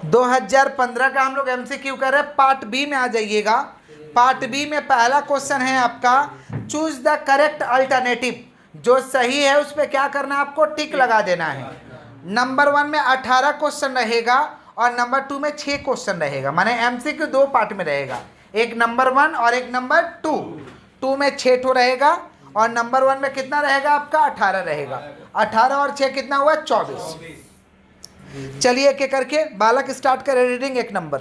2015 का हम लोग MCQ कर रहे हैं। पार्ट बी में आ जाइएगा। पार्ट बी में पहला क्वेश्चन है आपका, चूज द करेक्ट अल्टरनेटिव। जो सही है उस पर क्या करना है आपको, टिक लगा देना है। नंबर 1 में 18 क्वेश्चन रहेगा और नंबर 2 में 6 क्वेश्चन रहेगा, माने MCQ 2 पार्ट में रहेगा, एक नंबर 1 और एक नंबर 2। 2 में 6 ठो रहेगा और नंबर 1 में कितना रहेगा आपका, 18 रहेगा। 18 और 6 कितना हुआ, 24। चलिए एक एक करके बालक स्टार्ट करे रीडिंग। एक number,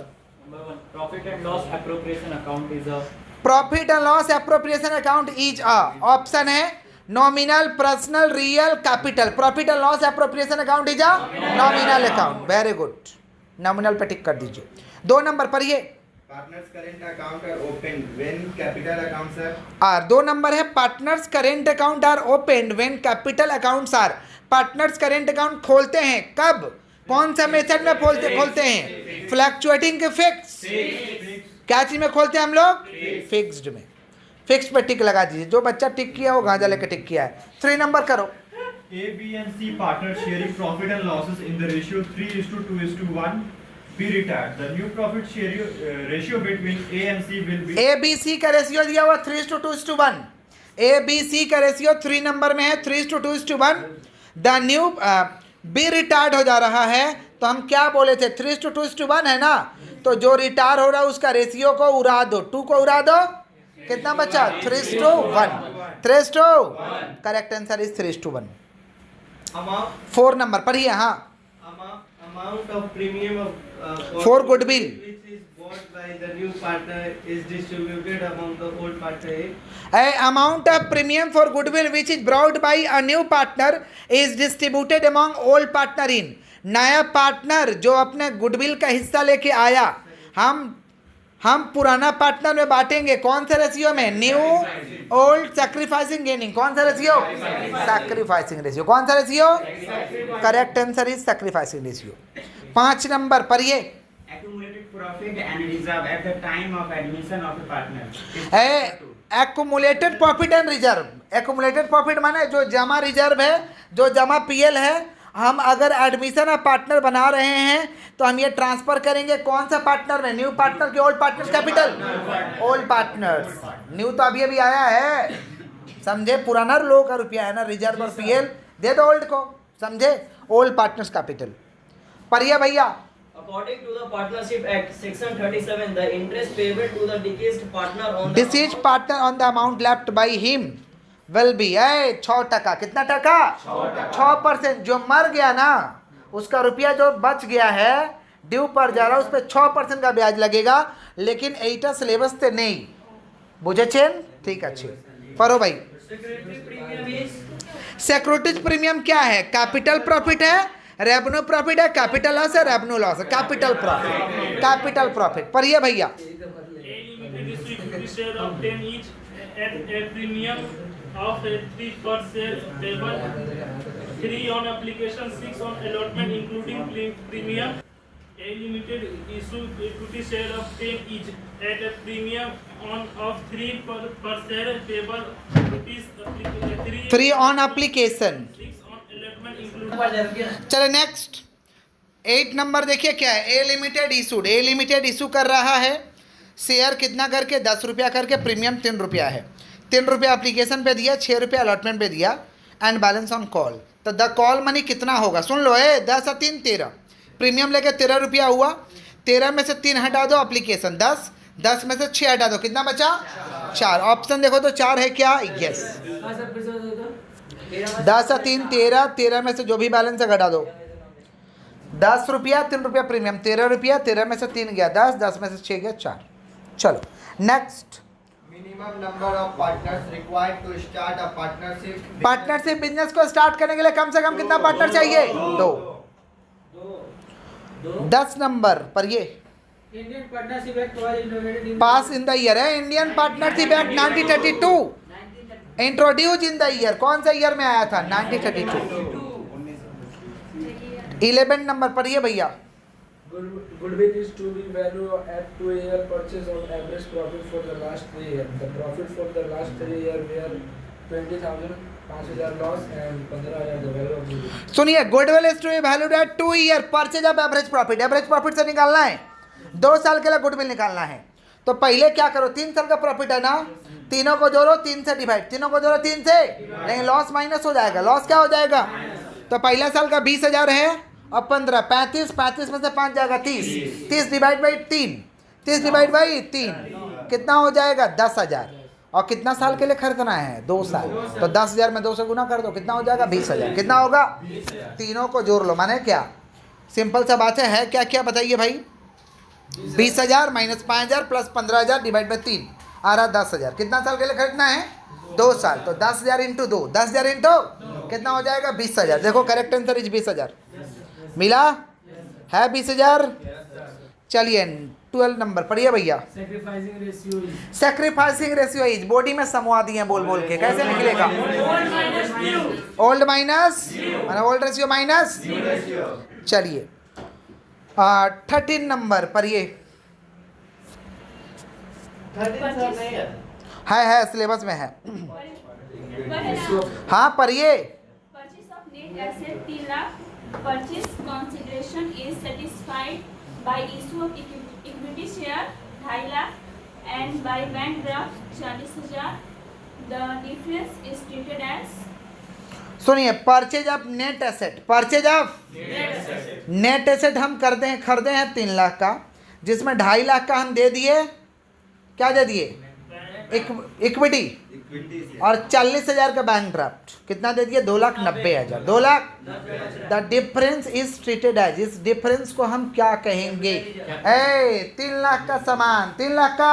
profit and loss appropriation account is a, profit and loss appropriation account is a, option है nominal, personal, real, capital. Profit and loss appropriation account is a nominal account. Very good, nominal पे tick कर दीजिए। 2 number पर ये Partners current account are opened when capital accounts are. Are. 2 number है partners current account are opened when capital accounts are. Partners current account खोलते हैं कब, कौन सा मेथड में खोलते हैं, फ्लक्चुएटिंग के फिक्स। क्या चीज में खोलते हैं हम लोग, फिक्स्ड में। फिक्स पे टिक लगा दीजिए। जो बच्चा टिक किया वो गांजा लेके टिक किया है। 3 नंबर करो। A, B and C partners sharing profit and losses in the ratio 3:2:1 be retired. The new profit share ratio between A and C will be. A B C का रेशियो दिया हुआ 3:2:1। ए बी सी का ratio 3 number में है 3:2:1। The new B retired हो जा रहा है, तो हम क्या बोले थे, 3:2:1 है ना, तो जो रिटायर हो रहा है उसका रेशियो को उड़ा दो, 2 को उड़ा दो, कितना बचा, 3:1। 3:1, correct answer is 3:1। Amount 4 number पढ़िए। हाँ, amount of premium of For goodwill. which is bought by the new partner is distributed among the old partner. A amount of premium for goodwill which is brought by a new partner is distributed among all partner in। नया partner जो अपने goodwill का हिस्सा लेके आया, हम पुराना partner में बांटेंगे। कौन सा रेशियो में, न्यू, ओल्ड, सैक्रिफाइसिंग, गेनिंग। कौन सा रेशियो, सैक्रिफाइसिंग रेशियो। कौन सा ratio, correct answer is sacrificing ratio. 5 number पर ये accumulated profit and reserve at the time of admission of a partner. Accumulated profit and reserve. Accumulated profit माने जो जमा reserve है, जो जमा पीएल है, हम अगर एडमिशन ऑफ पार्टनर बना रहे हैं तो हम ये ट्रांसफर करेंगे कौन सा पार्टनर में, न्यू पार्टनर के old partners capital, old partners. New तो अभी अभी आया है, समझे, पुराना लोगों का रुपया है ना, रिजर्व और पीएल दे दो ओल्ड को, समझे, ओल्ड पार्टनर्स कैपिटल। पढ़िए भैया। According to the Partnership Act, Section 37, the interest payable to the deceased partner on disease partner on the amount left by him will be 6%। कितना टका, 6%। जो मर गया ना उसका रुपया जो बच गया है, ड्यू पर जा रहा है, उस पर 6% का ब्याज लगेगा, लेकिन एटा सिलेबस से नहीं, बुझे चेन, ठीक अच्छे पढ़ो भाई। सिक्योरिटीज प्रीमियम क्या है, कैपिटल प्रॉफिट है, रेवेन्यू प्रॉफिट है, कैपिटल लॉस है, रेवेन्यू लॉस है, कैपिटल प्रॉफिट, कैपिटल प्रॉफिट। पढ़िए भैया। share of 10 each at a premium of 3 per share payable, 3 on application, 6 on allotment including premium. A limited issue equity share of 10 each at a premium of 3 per share payable, rupees 3 on application, 6 on allotment including. चलो next 8 number देखिए क्या है, ए limited issued. ए limited issue कर रहा है share कितना करके, 10 रुपया करके, प्रीमियम 3 रुपया है। 3 रुपया एप्लीकेशन पे दिया, 6 रुपया अलॉटमेंट पे दिया, एंड बैलेंस ऑन कॉल। तो द कॉल मनी कितना होगा, सुन लो, 10 और 3 13, प्रीमियम लेके 13 रुपया हुआ, 13 में से 3 हटा दो, एप्लीकेशन 10, 10 में से 6 हटा दो, कितना बचा, 4। ऑप्शन देखो तो 4 है क्या, यस। 10 और 3 13, 13 में से जो भी बैलेंस है घटा दो, 10 रुपया 3 रुपया प्रीमियम, 13 रुपया, 13 में से 3 गया 10, 10 में से 6 गया 4। चलो next. Minimum number of partners required to start a partnership. Partnership business को स्टार्ट करने के लिए कम से कम कितना पार्टनर चाहिए, 2। 10 नंबर पर ये Indian Partnership Act was innovated in pass in the year है, Indian partnership act 1932 introduce in the year. कौन सा ईयर में आया था, 1932। 11 नंबर पर ये भैया Goodwill is to be valued at 2-year purchase on average profit for the last 3 years. The profit for the last 3 years were 20,000 5,000 loss and 15,000 the value of goodwill. सुनिए, goodwill is to be valued at 2 year purchase of average profit. Average profit से निकालना है, 2 साल के लिए goodwill निकालना है। तो पहले क्या करो, 3 साल का प्रॉफिट है ना, तीनों को जोड़ो 3 से डिवाइड, तीनों को जोड़ो 3 से, लेकिन लॉस माइनस हो जाएगा। लॉस क्या हो जाएगा, तो पहला साल का 20,000 है और 15, 35 में से 5 जाएगा 30 डिवाइड बाई 3, 30 डिवाइड बाई 3 कितना हो जाएगा 10,000। और कितना साल के लिए खरीदना है, 2 साल। तो 10,000 में 2 से गुना कर दो, कितना हो जाएगा 20,000। कितना होगा, तीनों को जोड़ लो। माने क्या, सिंपल सा बात है क्या क्या बताइए भाई, 20,000 माइनस 5,000 प्लस 15,000 डिवाइड बाई 3 आ रहा 10,000। कितना साल के लिए खरीदना है, 2 साल। तो 10,000 इंटू 2, 10,000 इंटू कितना हो जाएगा 20,000। देखो करेक्ट आंसर इज 20,000। मिला है 20,000। चलिए 12 नंबर पढ़िए भैया। सैक्रिफाइसिंग रेशियो इज, बॉडी में समवा दिए बोल बोल के, कैसे निकलेगा, old minus old ratio minus. चलिए 13 नंबर पढ़िए। 13 सर नहीं है। है सिलेबस में है। हाँ पढ़िए। Purchase of net asset 3 lakh. Purchase consideration is satisfied by issue of equity share 2.5 lakh and by bank draft 40,000. The difference is treated as सुनिए, purchase of net asset, purchase of net asset हम करते हैं, खरीदे हैं 3 लाख का, जिसमें 2.5 लाख का हम दे दिए, क्या दे दिए, इक्विटी, और 40,000 का बैंक ड्राफ्ट। कितना दे दिए, 2,90,000। 2 lakh. The difference is treated as, इस डिफरेंस को हम क्या कहेंगे, 3 लाख का सामान, 3 लाख का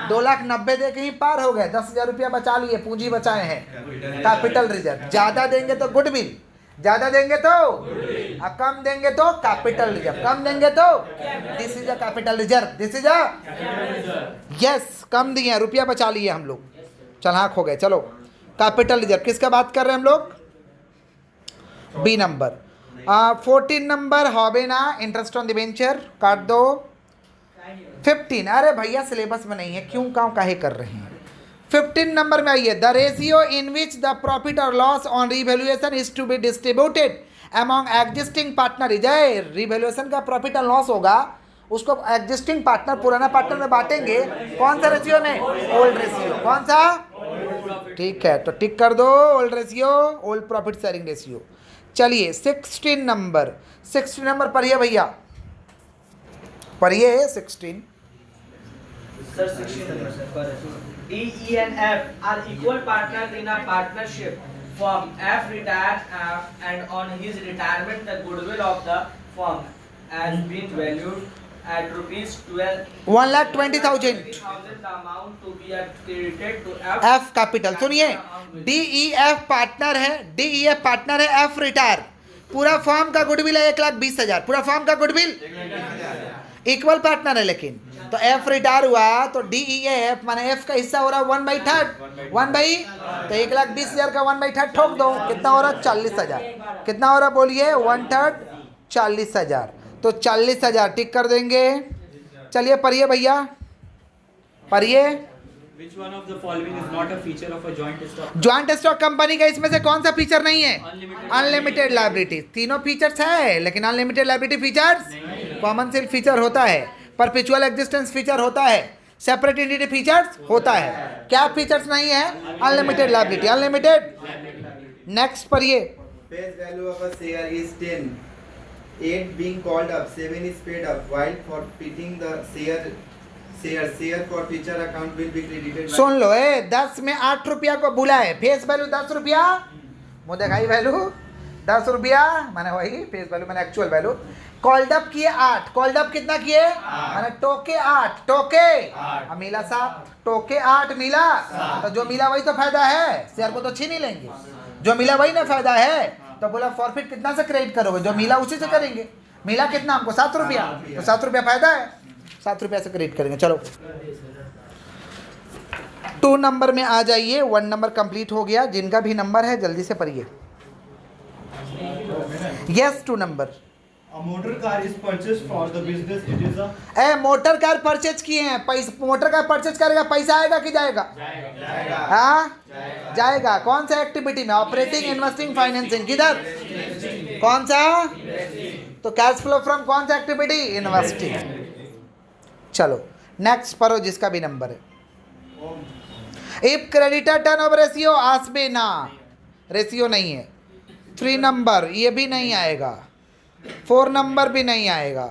2,90,000 दे के ही पार हो गए, 10,000 रुपया बचा लिए, पूंजी बचाए हैं, कैपिटल रिजर्व। ज्यादा देंगे तो गुडविल, ज्यादा देंगे तो कम देंगे तो कैपिटल रिजर्व, कम देंगे तो this is a capital reserve, this is a yes, कम दिए रुपया बचा लिए हम लोग, चलाक हो गए। चलो कैपिटल रिजर्व किसका बात कर रहे हैं हम लोग, बी नंबर। 14 नंबर हॉबेना इंटरेस्ट ऑन डिबेंचर, काट दो। 15, अरे भैया सिलेबस में नहीं है, क्यों काहे कर रहे हैं। 15 नंबर में आइए, the ratio in which the profit और loss on revaluation is to be distributed among existing partner is, revaluation का प्रॉफिट और लॉस होगा, उसको एग्जिस्टिंग पार्टनर, पुराना पार्टनर में बांटेंगे। कौन सा रेशियो में, ओल्ड रेशियो। कौन सा, ठीक है, तो टिक कर दो, old ratio, old profit sharing ratio. चलिए 16 नंबर, 16 नंबर पढ़िए भैया, पढ़िए 16। Sir, 16. D, E and F are equal partners in a partnership firm. F retired and on his retirement the goodwill of the firm has been valued at rupees 1,20,000 the amount to be credited to F. F capital. सुनिए, DEF partner है, DEF partner है, F retire, पूरा form का goodwill है 1,20,000, पूरा form का goodwill equal partner है, लेकिन तो F रिटायर हुआ तो DEF माने F का हिस्सा हो रहा 1/3, 1 बाई, तो 1,20,000 का 1/3 ठोक दो, कितना हो रहा 40,000। कितना हो रहा बोलिए, 1/3 40,000, तो 40,000 टिक कर देंगे। चलिए पढ़िए भैया, पढ़िए। Which one of the following is not a feature of a joint stock? Joint stock company का इसमें से कौन सा फीचर नहीं है, अनलिमिटेड लायबिलिटी। तीनों फीचर्स है, लेकिन unlimited liability features, common seal feature होता है, परपेचुअल एग्जिस्टेंस फीचर होता है, सेपरेट एंटिटी फीचर्स होता है। क्या फीचर्स नहीं है, अनलिमिटेड लायबिलिटी, अनलिमिटेड। नेक्स्ट पढ़िए। Face value of a share is 10. 8 being called up, 7 is paid up, while forfeiting the share for future account will be credited. सुन लो, 10 में 8 रुपया को बुलाए, फेस वैल्यू 10 रुपया, मुँह दिखाई वैल्यू 10 रुपया, मैंने वही फेस वैल्यू मैंने एक्चुअल वैल्यू। कॉल्ड अप किए 8, कॉल्ड अप कितना किए, मैंने टोके 8, टोके और मिला 7, टोके 8 मिला, तो जो मिला वही तो फायदा है, शेयर को तो छीन ही लेंगे, जो मिला वही ना फायदा है। तो बोला फॉरफिट कितना से क्रेडिट करोगे, जो मिला उसी से करेंगे। मिला कितना हमको 7 रुपया, तो 7 रुपया फायदा है, 7 रुपया से क्रेडिट करेंगे। चलो 2 नंबर में आ जाइए, 1 नंबर कंप्लीट हो गया, जिनका भी नंबर है जल्दी से पढ़िए। Yes 2 number. A motor car is purchased for the business. It is a motor car purchase किए हैं, पैसा मोटर कार परचेज करेगा, पैसा आएगा कि जाएगा? हाँ जाएगा। कौन सा एक्टिविटी में? Operating, investing, financing. किधर? कौन सा? तो कैश फ्लो फ्रॉम कौन सा एक्टिविटी? इन्वेस्टिंग। चलो नेक्स्ट पढ़ो जिसका भी नंबर है। इफ क्रेडिटर टर्नओवर रेशियो आसबे ना, रेशियो नहीं है। 3 नंबर ये भी नहीं आएगा, 4 नंबर भी नहीं आएगा,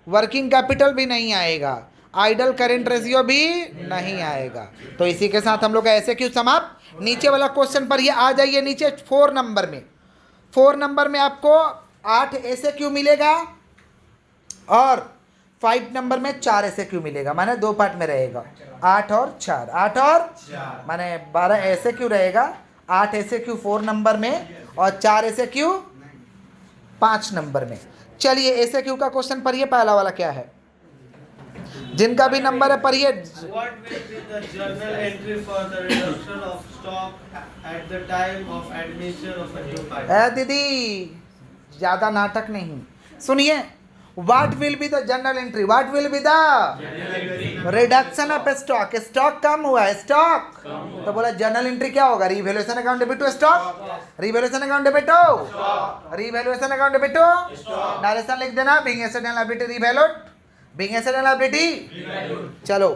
वर्किंग कैपिटल भी नहीं आएगा, आइडल करेंट रेशियो भी नहीं आएगा। तो इसी के साथ हम लोग ऐसे क्यों समाप्त। नीचे वाला क्वेश्चन पर ये आ जाइए नीचे 4 नंबर में। 4 नंबर में आपको 8 ऐसे क्यों मिलेगा और 5 नंबर में 4 ऐसे क्यों मिलेगा, माने 2 पार्ट में रहेगा, 8 और 4, 8 और माने 12 ऐसे क्यों रहेगा, 8 ऐसे क्यों 4 नंबर में और 4 ऐसे क्यों 5 नंबर में। चलिए ऐसे क्यों का क्वेश्चन पढ़िए। पहला वाला क्या है, जिनका भी नंबर है पढ़िए। What will be the journal entry for the reduction of stock at the time of admission of a new partner? दीदी ज्यादा नाटक नहीं, सुनिए। What will be the journal entry? What will be the reduction of stock? Stock कम हुआ है, stock तो बोला जर्नल एंट्री क्या होगा? Revaluation account debit to stock, revaluation account debit to revaluation account debit to direction लिख देना, being asset and liability revalued, being asset and liability. चलो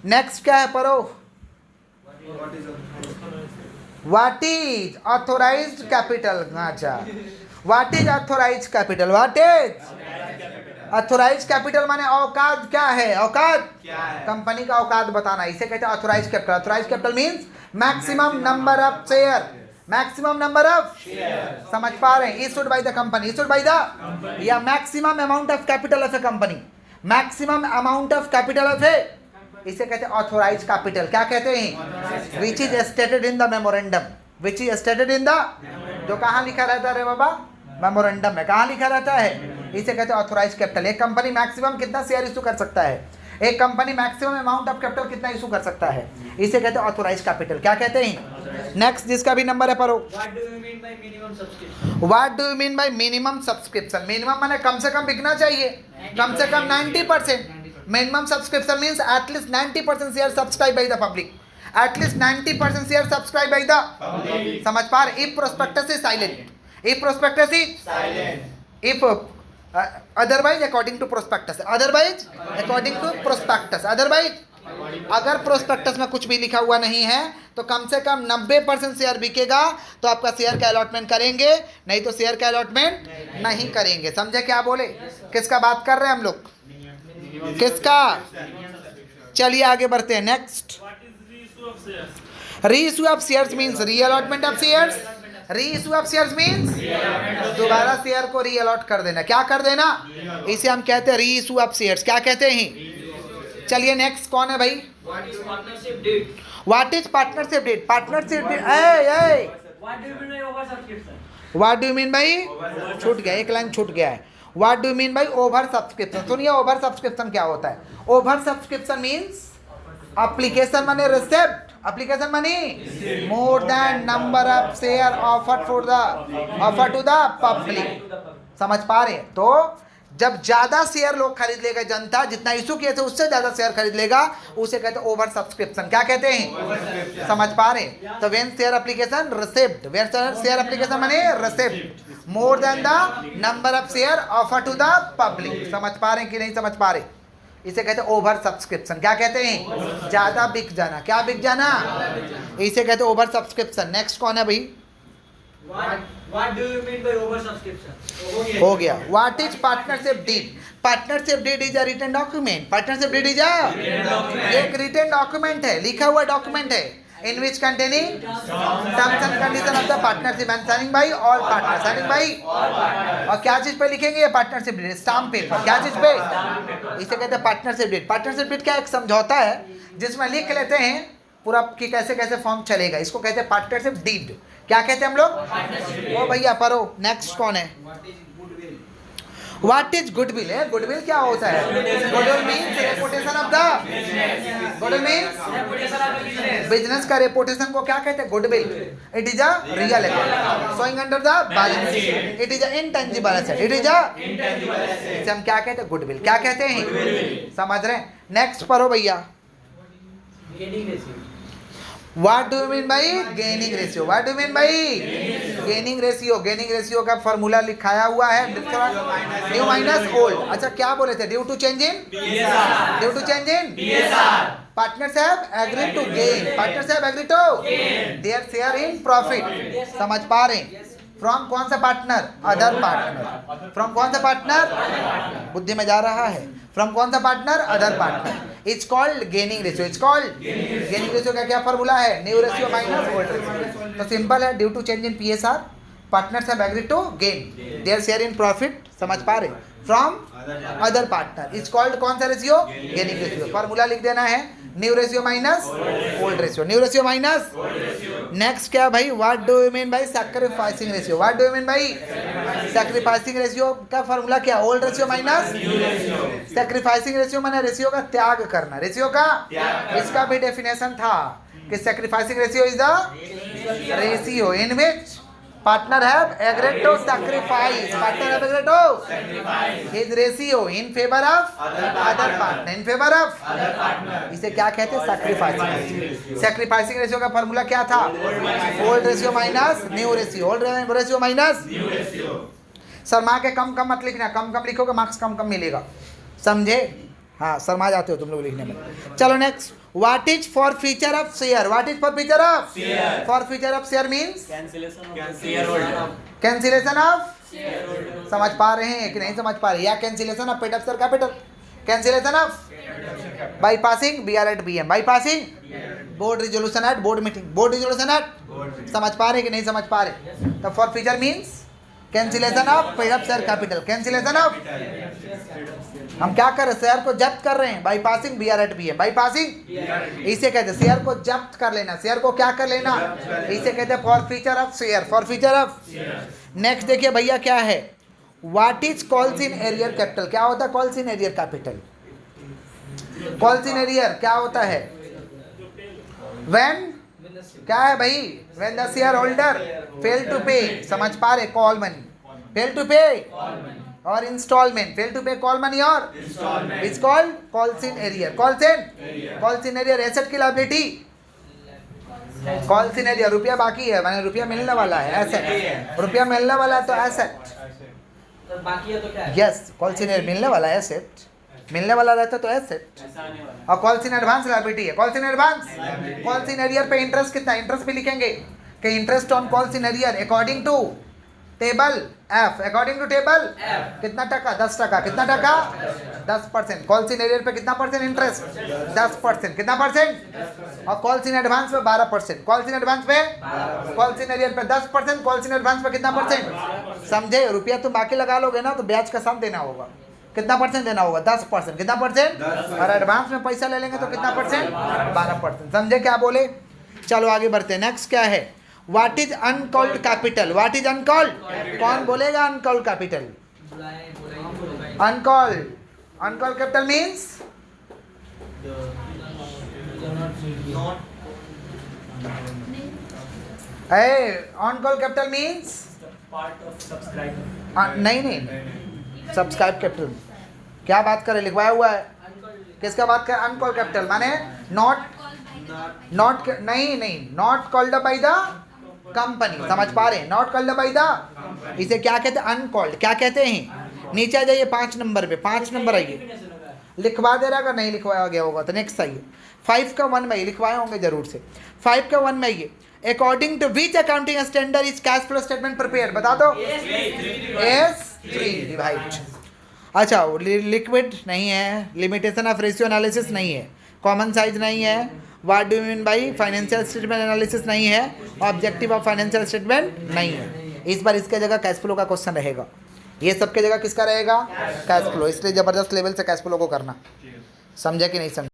नेक्स्ट क्या है पढ़ो। What is authorised capital? अच्छा what is authorised capital? What is authorised capital माने औकात क्या है? औकात कंपनी का औकात बताना, इसे कहते हैं authorised capital. Authorised capital means maximum number of share, maximum number of समझ पा रहे हैं? Issued by the company, issued by the या maximum amount of capital of a company, maximum amount of capital of a, इसे कहते हैं authorised capital. क्या कहते हैं? Which is stated in the memorandum, which is stated in the, जो कहाँ लिखा रहता है रे बाबा? मेमोरेंडम में कहाँ लिखा रहता है? इसे कहते हैं ऑथोराइज्ड कैपिटल। एक कंपनी मैक्सिमम कितना शेयर इशू कर सकता है, एक company maximum amount of capital कितना इशू कर सकता है, इसे कहते हैं ऑथोराइज्ड कैपिटल। क्या कहते हैं? नेक्स्ट जिसका भी नंबर है पढ़ो। What do you mean by minimum subscription? What do you mean by minimum subscription? Minimum माने कम से कम बिकना चाहिए, कम से कम 90%। Minimum subscription means at least 90% share subscribe by the public, at least 90% share subscribe by the public. समझ पा रहे? If prospectus is silent, if prospectus is silent, if otherwise according to prospectus, otherwise according to prospectus, otherwise अगर prospectus में कुछ भी लिखा हुआ नहीं है तो कम से कम 90% शेयर बिकेगा तो आपका शेयर का अलॉटमेंट करेंगे, नहीं तो शेयर का अलॉटमेंट नहीं करेंगे। समझे क्या बोले? किसका बात कर रहे हैं हम लोग? किसका? चलिए आगे बढ़ते हैं। Next, reissue of shares means reallotment of shares. Reissue of shares means दोबारा शेयर को रीअलॉट कर देना। क्या कर देना? इसे हम कहते हैं रीइश्यू ऑफ शेयर्स। क्या कहते हैं? चलिए नेक्स्ट कौन है भाई? What is partnership deed? What is partnership deed? Partnership deed What do you mean by over subscription? What do you mean भाई? छूट गया, एक लाइन छूट गया है। व्हाट डू यू मीन भाई ओवर सब्सक्रिप्शन? सुनिए ओवर सब्सक्रिप्शन क्या होता है। Over subscription means application money receipt, application money more than number of share offered for the offer to the public. समझ पा रहे हैं? तो जब ज्यादा शेयर लोग खरीद लेगा, जनता जितना इशू किए थे उससे ज्यादा शेयर खरीद लेगा, उसे कहते हैं ओवर सब्सक्रिप्शन। क्या कहते हैं? समझ पा रहे हैं? तो when share application receipt, when share application money receipt more than the number of share offer to the public. समझ पा रहे हैं कि नहीं समझ पा रहे? इसे कहते हैं ओवर सब्सक्रिप्शन। क्या कहते हैं? ज्यादा बिक जाना। क्या बिक जाना? इसे कहते हैं ओवर सब्सक्रिप्शन। नेक्स्ट कौन है भाई? What do you mean by over subscription? हो गया। What is partnership deed? Partnership deed is a written document. Partnership deed is एक रिटन डॉक्यूमेंट है, लिखा हुआ डॉक्यूमेंट है, in which containing terms and condition of the partnership and signing by all partner. Signing by और क्या चीज पे लिखेंगे? ये पार्टनरशिप डीड, स्टाम्प पेपर। क्या चीज पे? इसे कहते हैं पार्टनरशिप डीड। पार्टनरशिप डीड क्या? एक समझौता है जिसमें लिख लेते हैं पूरा कि कैसे कैसे फॉर्म चलेगा। इसको कहते हैं पार्टनरशिप डीड। क्या कहते हैं हम लोग? ओ भैया पढ़ो। नेक्स्ट कौन है? व्हाट इज गुडविल है? गुडविल क्या होता है? Goodwill means reputation of the, goodwill means business का रेपुटेशन को क्या कहते हैं? Goodwill. It is a real asset showing under the balance sheet. It is a intangible asset. It is a इसे हम क्या कहते हैं? गुडविल. क्या कहते हैं? समझ रहे हैं? नेक्स्ट पढ़ो भैया. What do you mean by gaining ratio? What do you mean by gaining ratio? Gaining ratio का फॉर्मूला लिखाया हुआ है न्यू माइनस ओल्ड. अच्छा क्या बोले थे? Due to change in PSR. Due to change in PSR. Partners have agreed to gain. Partners have agreed to their share in profit. समझ पा रहे हैं? फ्रॉम कौन सा पार्टनर? Other partner. फ्रॉम कौन सा पार्टनर? बुद्धि में जा रहा है. फ्रॉम कौन सा partner? Other partner. It's called gaining ratio. It's called gaining ratio का क्या फॉर्मूला है? New ratio minus old ratio. तो सिंपल है. Due to change in PSR partners have agreed to gain their share in profit. समझ पा रहे? From other partner. It's called कौन सा रेशियो? Gaining ratio. फॉर्मूला लिख देना है new ratio minus old ratio. New ratio minus. Next क्या भाई? What do you mean bye sacrificing ratio? What do you mean bye sacrificing ratio का formula क्या? Old ratio minus sacrificing ratio माने ratio का त्याग करना. रेशियो का इसका भी डेफिनेशन था कि sacrificing ratio is the ratio in which partner have agreed to sacrifice. Partner have agreed to his ratio in favor of other partner. In favor of इसे क्या कहते हैं? Sacrificing ratio. सैक्रिफाइसिंग रेशियो का formula क्या था? Old ratio minus new ratio. Old ratio minus new ratio. Sharma के कम कम मत लिखना. कम कम लिखोगे मार्क्स कम कम मिलेगा. समझे? हाँ शर्मा जाते हो तुम लोग लिखने में. चलो next. What is forfeiture of share? What is forfeiture of share? Forfeiture of share means cancellation of shareholder. समझ पा रहे हैं कि नहीं समझ पा रहे? या cancellation of paid up share capital. Cancellation of bypassing BR at BM. Bypassing board resolution at board meeting. Board resolution at समझ पा रहे कि नहीं समझ पा रहे? तो forfeiture means cancellation of paid up share capital. Cancellation of हम क्या कर रहे हैं? शेयर को जब्त कर रहे हैं. Bypassing BR at BM. Bypassing इसे कहते हैं शेयर को जब्त कर लेना. शेयर को क्या कर लेना? इसे कहते हैं forfeiture of share. Forfeiture of. Next देखिए भैया क्या है? What is calls in arrear capital? क्या होता है calls in arrear capital? Calls in arrear क्या होता है? व्हेन क्या है भाई? When the share holder fail to pay. समझ पा रहे? Call money. फेल टू पे और इंस्टॉलमेंट. फेल टू पे कॉल मनी और it's called calls in arrear. Calls in arrear asset की लायबिलिटी. कॉल्स इन एरियर रुपया बाकी है माने रुपया मिलने वाला है. एसेट रुपया मिलने वाला है तो एसेट बाकी है तो क्या है? यस कॉल्स इन एरियर मिलने वाला है. एसेट मिलने वाला रहता तो एसेट. और कॉल्स इन एडवांस लायबिलिटी है. Calls in advance. Calls in arrear पे इंटरेस्ट कितना? इंटरेस्ट भी लिखेंगे कि interest on calls in arrear according to table F. According to table कितना टका? 10 टका. कितना टका? 10%. कॉल्स इन एरियर पे कितना परसेंट इंटरेस्ट? 10%. कितना परसेंट? और कॉल्स इन एडवांस पे 12%. कॉल्स इन एडवांस पे कॉल्स इन एरियर पे 10%. कॉल्स इन एडवांस पे कितना परसेंट? समझे? रुपया तुम बाकी लगा लोगे ना तो ब्याज का सम देना होगा. कितना परसेंट देना होगा? 10%. कितना परसेंट? और एडवांस में पैसा ले लेंगे तो कितना परसेंट? 12%. समझे क्या बोले? चलो आगे बढ़ते हैं. नेक्स्ट क्या है? What is uncalled capital? What is uncalled? कौन बोलेगा uncalled capital? Uncalled. Uncalled capital means uncalled capital means part of subscriber. नहीं सब्सक्राइब कैपिटल. क्या बात करें? लिखवाया हुआ है. किसका बात कर? uncalled capital माने not not called by the company. समझ पा रहे हैं? नॉट कॉल्ड बाय द इसे क्या कहते हैं? अनकॉल्ड. क्या कहते हैं? नीचे आ जाइए 5 नंबर पे. 5 नंबर आइए. लिखवा दे रहा अगर नहीं लिखवाया गया होगा तो नेक्स्ट आइए. 5 का 1 में लिखवाए होंगे जरूर से. 5 का 1 में आइए. According to which accounting standard is cash flow statement prepare? बता दो. S3 divide. अच्छा लिक्विड नहीं है. लिमिटेशन ऑफ रेशियो एनालिसिस नहीं है. कॉमन साइज नहीं है. What do you mean by financial statement analysis नहीं है. ऑब्जेक्टिव ऑफ फाइनेंशियल स्टेटमेंट नहीं है. इस बार इसके जगह कैश फ्लो का क्वेश्चन रहेगा. ये सब के जगह किसका रहेगा? Cash flow. इसलिए जबरदस्त लेवल से कैश फ्लो को करना. समझे कि नहीं समझे?